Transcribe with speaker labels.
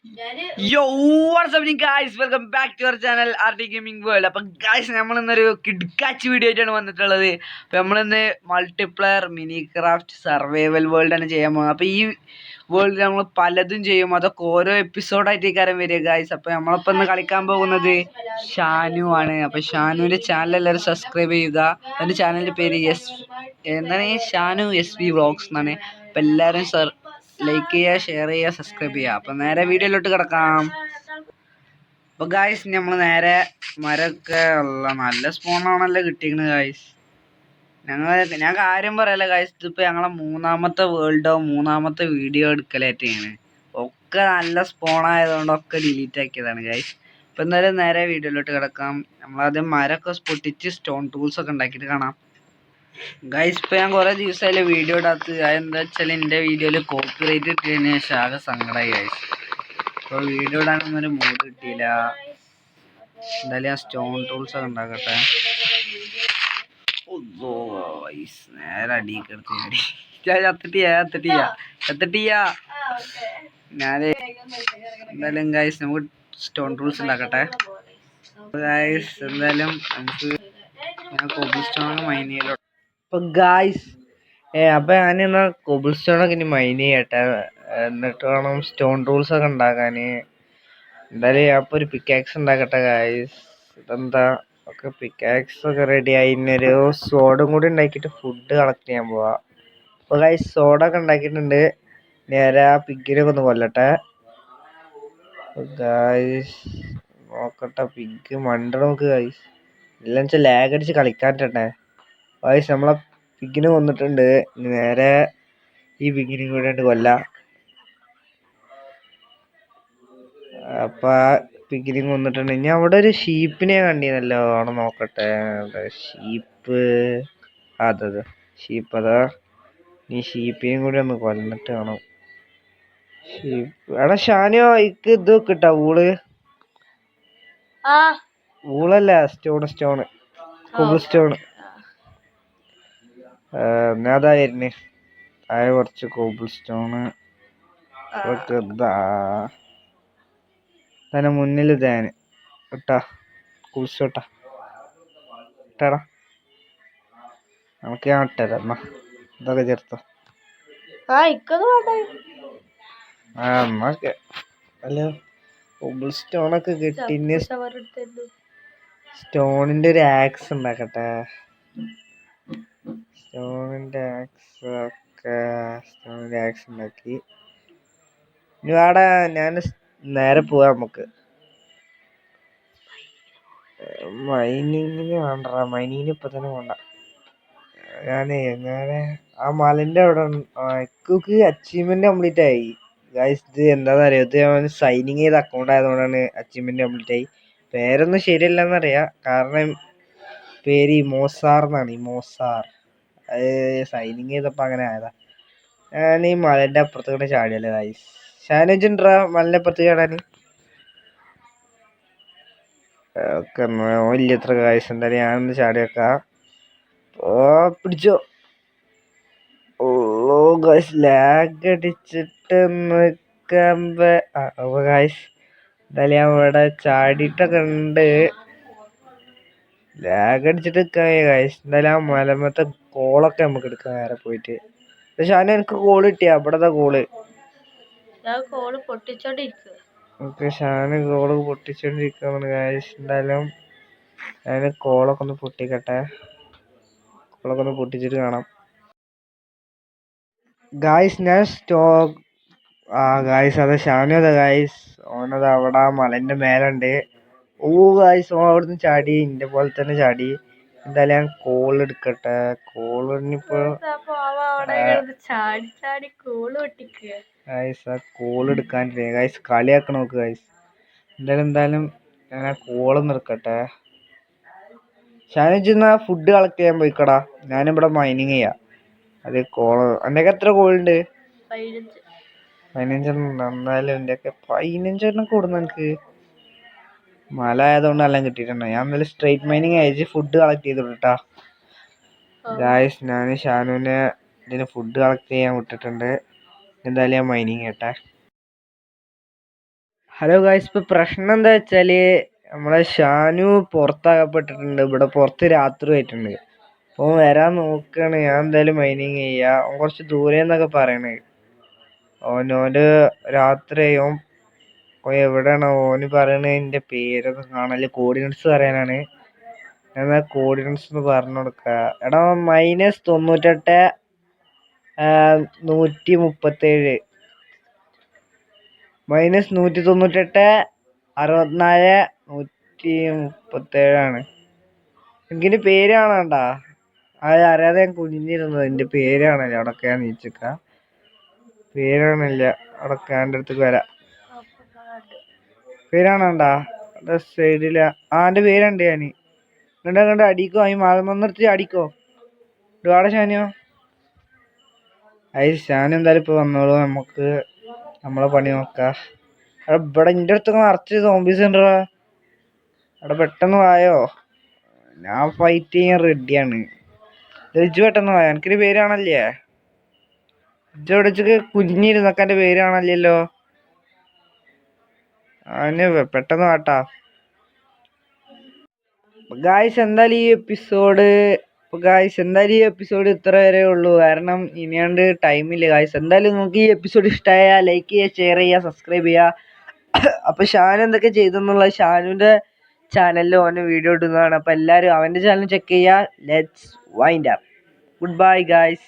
Speaker 1: Yo, what's up guys? Welcome back to our channel RT Gaming World. അപ്പം guys നമ്മൾ ഇന്നൊരു കിഡ്കാച്ച് video ആയിട്ടാണ് വന്നിട്ടുള്ളത്. അപ്പം നമ്മളിന്ന് multiplayer mini craft survival world ആണ് ചെയ്യാൻ പോകുന്നത്. അപ്പം ഈ വേൾഡിൽ നമ്മൾ പലതും ചെയ്യും, അതൊക്കെ ഓരോ എപ്പിസോഡായിട്ടേക്കാരം വരിക ഗായ്സ്. അപ്പം നമ്മളിപ്പോൾ ഇന്ന് കളിക്കാൻ പോകുന്നത് ഷാനു ആണ്. അപ്പം ഷാനുവിൻ്റെ ചാനൽ എല്ലാവരും സബ്സ്ക്രൈബ് ചെയ്യുക. എൻ്റെ ചാനലിൻ്റെ പേര് എന്താണ് ഷാനു SV വ്ളോഗ്സ് എന്നാണ്. അപ്പം എല്ലാവരും ലൈക്ക് ചെയ്യുക, ഷെയർ ചെയ്യുക, സബ്സ്ക്രൈബ് ചെയ്യുക. അപ്പം നേരെ വീഡിയോയിലോട്ട് കിടക്കാം. അപ്പോൾ ഗായ്സ് നമ്മൾ നേരെ മരമൊക്കെ ഉള്ള നല്ല സ്പോണാണല്ലോ കിട്ടിയിരിക്കുന്നത് ഗായ്സ്. ഞാൻ കാര്യം പറയല്ല ഗായ്സ്, ഇതിപ്പോൾ ഞങ്ങളെ മൂന്നാമത്തെ വേൾഡോ മൂന്നാമത്തെ വീഡിയോ എടുക്കലായിട്ടാണ്. ഒക്കെ നല്ല സ്പോണായതുകൊണ്ട് ഒക്കെ ഡിലീറ്റ് ആക്കിയതാണ് ഗായ്സ്. അപ്പം എന്തായാലും നേരെ വീഡിയോയിലോട്ട് കിടക്കാം. നമ്മളാദ്യം മരമൊക്കെ പൊട്ടിച്ച് സ്റ്റോൺ ടൂൾസൊക്കെ ഉണ്ടാക്കിയിട്ട് കാണാം ഗൈസ്. ഇപ്പം ഞാൻ കുറേ ദിവസമായില്ലേ വീഡിയോ ഇടാത്തത്. അതെന്താ വെച്ചാൽ എൻ്റെ വീഡിയോയിൽ കോപ്പിറൈറ്റ് കിട്ടിയതിന് ശേഷം ആകെ സങ്കടമായി ഗൈസ്. അപ്പോൾ വീഡിയോ ഇടാനൊന്നൊരു മൂഡ് കിട്ടിയില്ല. എന്തായാലും ഞാൻ സ്റ്റോൺ ടൂൾസ് ഒക്കെ ഉണ്ടാക്കട്ടെ. നേരെ അടിക്ക് ഞാൻ എന്തായാലും ഗൈസ് നമുക്ക് സ്റ്റോൺ ടൂൾസ് ഉണ്ടാക്കട്ടെ ഗൈസ്. എന്തായാലും നമുക്ക് ഞാൻ കോബിൾ സ്റ്റോൺ മൈൻ ചെയ്യലോ. അപ്പൊ ഗായ്സ് അപ്പൊ ഞാനിന്ന് കോബിൾ സ്റ്റോണൊക്കെ ഇനി മൈൻ ചെയ്യട്ടെ, എന്നിട്ട് വേണം സ്റ്റോൺ ടൂൾസ് ഒക്കെ ഉണ്ടാക്കാന്. എന്തായാലും ഞാൻ ഇപ്പൊ ഒരു പിക്കാക്സ് ഉണ്ടാക്കട്ടെ ഗായ്സ്. ഇതെന്താ ഒക്കെ പിക്കാക്സ് ഒക്കെ റെഡി ആയി. ഇന്നൊരു സോഡും കൂടി ഉണ്ടാക്കിയിട്ട് ഫുഡ് കളക്ട് ചെയ്യാൻ പോവാ. അപ്പൊ ഗായ്സ് സോഡൊക്കെ ഉണ്ടാക്കിയിട്ടുണ്ട്. നേരെ ആ പിഗിനൊക്കെ ഒന്ന് കൊല്ലട്ടെ ഗായ്സ്. നോക്കട്ടെ, പിഗ് മണ്ട നോക്ക് ഗായ്സ്. ഇല്ലെന്ന് വെച്ചാൽ ലാഗ് അടിച്ച് കളിക്കാനിട്ടെ ഗായ്സ്. നമ്മളെ പിഗിന് കൊന്നിട്ടുണ്ട്. നേരെ ഈ പിഗിനും കൂടെ കൊല്ലാം. അപ്പൊ ആ പിഗിനും കൊന്നിട്ടുണ്ട്. ഇനി അവിടെ ഒരു ഷീപ്പിനെ കണ്ടിരുന്നല്ലോ, അവിടെ നോക്കട്ടെ. ഷീപ്പ് അതെ ഷീപ്പ് അതാ. നീ ഷീപ്പിനെയും കൂടി ഒന്ന് കൊന്നിട്ട് കാണും. ഷീപ്പ് എടാ ഷാനിയോ ഇക്ക് ഇത് കിട്ടാ ഊള്. ഊളല്ല, സ്റ്റോണ് കോബിൾ സ്റ്റോണ്. അതായിരുന്നു താഴെ കുറച്ച് കോബിൾ സ്റ്റോണ് തന്നെ മുന്നിൽ തേന് ഇട്ടാ കുളിച്ചോട്ടാ ഇട്ടാടാ. നമുക്ക് ഞാൻ ഇട്ടരാ എന്നാ ഇതൊക്കെ ചേർത്തോ. എന്നൊക്കെ അല്ല കോബിൾ സ്റ്റോണൊക്കെ കിട്ടി. സ്റ്റോണിന്റെ ഒരു ആക്സ് ഉണ്ടാക്കട്ടെ. സ്റ്റോണിന്റെ ആക്സ് ഉണ്ടാക്കി. ഇനി അവിടെ ഞാൻ നേരെ പോവാ. നമുക്ക് മൈനിങ്ങിന് വേണ്ട, മൈനിങ്ങിന് ഇപ്പൊ തന്നെ വേണ്ട. ഞാനേ എങ്ങനെ ആ മലന്റെ അവിടെ അച്ചീവ്മെന്റ് കംപ്ലീറ്റ് ആയി ഗൈസ്. ഇത് എന്താണെന്ന് അറിയാം, ഇത് ഞാൻ സൈനിങ് ചെയ്ത അക്കൗണ്ട് ആയതുകൊണ്ടാണ് അച്ചീവ്മെന്റ് കംപ്ലീറ്റ് ആയി. പേരൊന്നും ശരിയല്ലെന്നറിയാം, കാരണം പേര് ഇമോസാർ എന്നാണ്. ഇമോസാർ അത് സൈനിങ് ചെയ്തപ്പോൾ അങ്ങനെ ആയതാ. ഞാൻ ഈ മലന്റെ അപ്പുറത്ത് ചാടിയല്ലേ ഗൈസ്. ഷാനുജുണ്ടാ മലന്റെ അപ്പുറത്ത് ചാടാൻ ഒക്കെ വലിയത്ര ഗൈസ്. എന്തായാലും ഞാനൊന്ന് ചാടി വെക്കാം. ഓ പിടിച്ചോ. ഓ ഗൈസ് ലാഗ് അടിച്ചിട്ട് ഗൈസ്. എന്തായാലും ഞാൻ ഇവിടെ ചാടിയിട്ടൊക്കെ ഉണ്ട്. ലാഗ് അടിച്ചിട്ട് നിൽക്കാൻ ഗൈസ്. എന്തായാലും ആ മലമത്തെ കോളൊക്കെ നമുക്ക് എടുക്കാം നേരെ പോയിട്ട്. പക്ഷെ അതിന് എനിക്ക് കോള് കിട്ടിയ അവിടത്തെ കോള് ഓക്കെ. ഷാന് കോള് പൊട്ടിച്ചോണ്ടിരിക്കുകയാണ് ഗൈസ്. എന്തായാലും ഞാൻ കോളൊക്കെ ഒന്ന് പൊട്ടിക്കട്ടെ. കോളൊക്കെ ഒന്ന് പൊട്ടിച്ചിട്ട് കാണാം ഗായ്സ്. ഞാൻ ഗായ്സ് അതെ ഷാനു അതെ ഗായ്സ്. ഓനത് അവിടെ മലന്റെ മേലുണ്ട്. ഓ ഗായ്സ് ഓൻ അവിടുന്ന് ചാടി, ഇന്റെ പോലെ തന്നെ ചാടി. എന്തായാലും ഞാൻ കോൾ എടുക്കട്ടെ. കോളിനിപ്പോ ഗായ്സ് ആ കോൾ എടുക്കാനില്ലേ ഗായ്സ്, കളിയാക്കണം നോക്ക് ഗായ്സ്. എന്തായാലും ഞാൻ ആ കോളൊന്ന് എടുക്കട്ടെ. ഷാനുജിന്നാ ഫുഡ് കളക്ട് ചെയ്യാൻ പോയിക്കടാ. ഞാനിവിടെ മൈനിങ് ചെയ്യാം. അത് കോള് എൻ്റെ എത്ര കോളുണ്ട്? 15 എന്നാലും എൻ്റെ ഒക്കെ 15 കൂടുന്നു. എനിക്ക് മല ആയതുകൊണ്ട് എല്ലാം കിട്ടിയിട്ടുണ്ട്. ഞാൻ എന്നാലും സ്ട്രേറ്റ് മൈനിങ് അയച്ച് ഫുഡ് കളക്ട് ചെയ്തിട്ടാ ഗായ്സ്. ഞാൻ ഷാനുവിനെ ഇതിന് ഫുഡ് കളക്ട് ചെയ്യാൻ വിട്ടിട്ടുണ്ട്. എന്തായാലും ഞാൻ മൈനിങ് ചെയ്യട്ടെ. ഹലോ ഗായ്സ്, ഇപ്പൊ പ്രശ്നം എന്താ വെച്ചാല് നമ്മളെ ഷാനു പുറത്താകപ്പെട്ടിട്ടുണ്ട്. ഇവിടെ പുറത്ത് രാത്രി ആയിട്ടുണ്ട്. അപ്പൊ വരാൻ നോക്കാണ്. ഞാൻ എന്തായാലും മൈനിങ് ചെയ്യാ. ഓൻ കുറച്ച് ദൂരെ എന്നൊക്കെ പറയണേ. ഓന് രാത്രി ഓൻ എവിടെയാണ് ഓന് പറയണേ? എന്റെ പേരൊന്നും കാണല് കോർഡിനേറ്റ്സ് പറയാനാണ്. എന്നാ കോർഡിനേറ്റ്സ് ഒന്ന് പറഞ്ഞു കൊടുക്ക. എടാ -98 137 -198 64 137 എനിക്കിന്റെ പേര് കാണാണ്ടാ. അത് അറിയാതെ ഞാൻ കുനിഞ്ഞിരുന്നത്. എന്റെ പേര് കാണല്ലേ? അവിടൊക്കെ ഞാൻ നീച്ചക്ക പേര് കാണില്ല. അവിടൊക്കെ എൻ്റെ അടുത്തേക്ക് വരാം. പേര് കാണാണ്ടാ സൈഡില. എന്റെ പേരുണ്ട്. ഞാന് കണ്ട അടിക്കോ? ഈ മലമന്നിടത്ത് അടിക്കോ? ഇടുവാടെ ഷാനിയോ? ഷാൻ എന്തായാലും ഇപ്പൊ വന്നോളൂ. നമുക്ക് നമ്മളെ പണി നോക്കാം. ഇവിടെ എന്റെ അടുത്തൊക്കെ നിറച്ച് സോംബീസ് ഉണ്ടോ? അവിടെ പെട്ടെന്ന് വായോ. ഞാൻ ഫൈറ്റ് ചെയ്യാൻ റെഡിയാണ്. ഇജ്ജ് പെട്ടെന്ന് വായോ. എനിക്കൊരു പേര് കാണല്ലേ? ഇജ്ജ് ഇവിടേക്ക് കുഞ്ഞിരുന്നൊക്കെ എന്റെ പേര് കാണല്ലല്ലോ. അതിന് പെട്ടെന്ന് വാട്ടാ ഗായ്സ്. എന്തായാലും ഈ എപ്പിസോഡ് ഇത്ര വരെ ഉള്ളൂ. കാരണം ഇനിയാണ്ട് ടൈമില്ല ഗായ്സ്. എന്തായാലും നമുക്ക് ഈ എപ്പിസോഡ് ഇഷ്ടമായ ലൈക്ക് ചെയ്യുക, ഷെയർ ചെയ്യുക, സബ്സ്ക്രൈബ് ചെയ്യുക. അപ്പൊ ഷാനു എന്തൊക്കെ ചെയ്തെന്നുള്ള ഷാനുവിന്റെ ചാനലിൽ ഓന് വീഡിയോ ഇടുന്നതാണ്. അപ്പൊ എല്ലാവരും അവന്റെ ചാനൽ ചെക്ക് ചെയ്യുക. Let's wind up. Good bye guys.